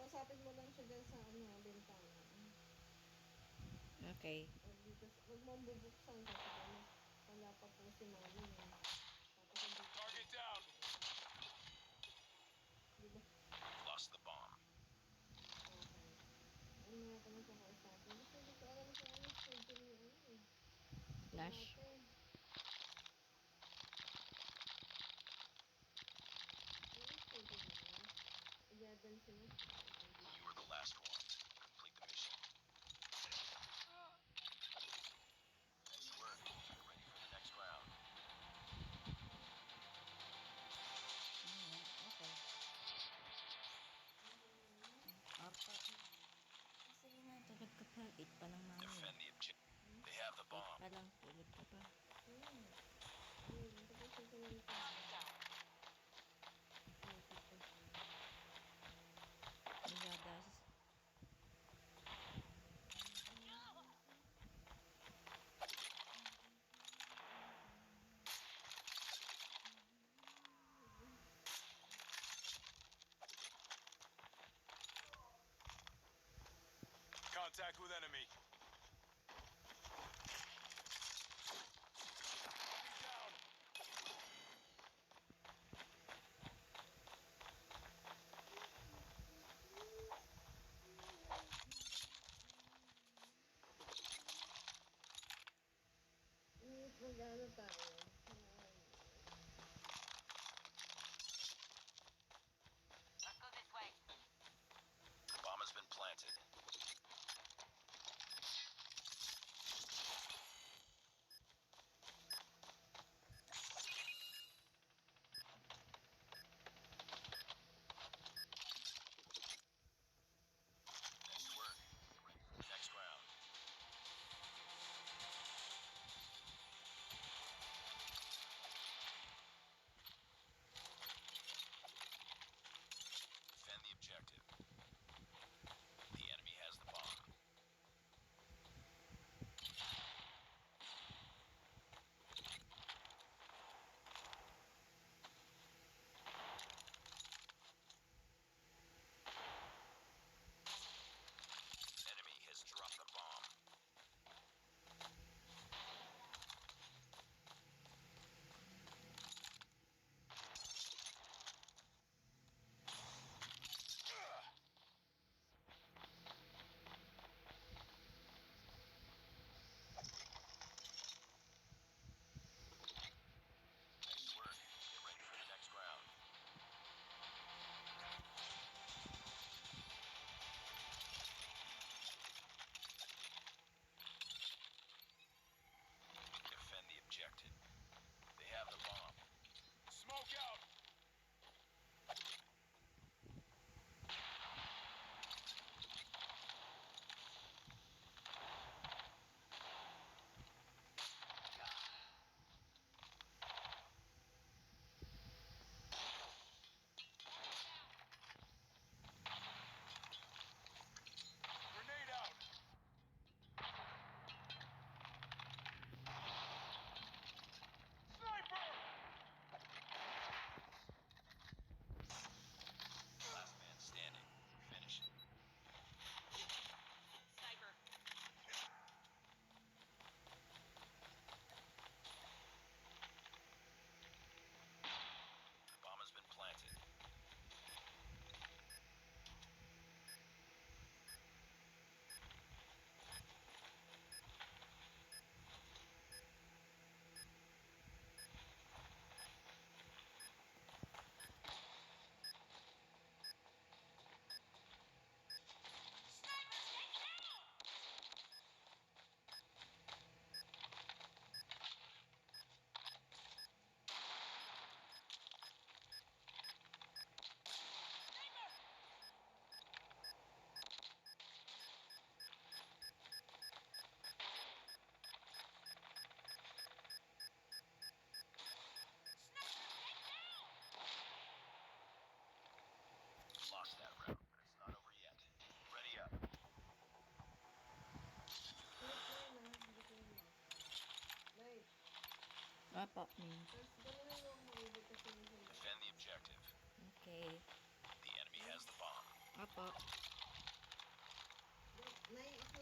Kausapin mo lang siya dyan sa bintana. Okay. Huwag mo bubuksan kasi wala pa po si mami. Target down. Diba? Lost the bomb. Okay. Ano nga pa nang kakausapin? Kasi hindi ko alam kung ano schedule niya. Flash. You were the last one. Complete the mission. Nice work. Get ready for the next round. Okay. Apa. Sige na, tulog ka pa. 8 pa lang mami. Defend the objective. They have the 8 bomb. pa lang, tulog ka pa. Niladas. Contact with enemy. Down. Mag-ano tayo? Let's go this way. Bomb has been planted. Nice work. Get ready for the next round. Defend the objective. The enemy has the bomb. Enemy has dropped the bomb. Nice work. Get ready for the next round. Defend the objective. They have the bomb. Smoke out! Grenade out! Sniper! Last man standing. Finish it. Sniper. Bomb has been planted. Lost that round, but it's not over yet. Ready up. Wait. Apa. Tapos gano'n yung maibig kasi yung Defend the objective. Okay. The enemy has the bomb. Apo. Naiisip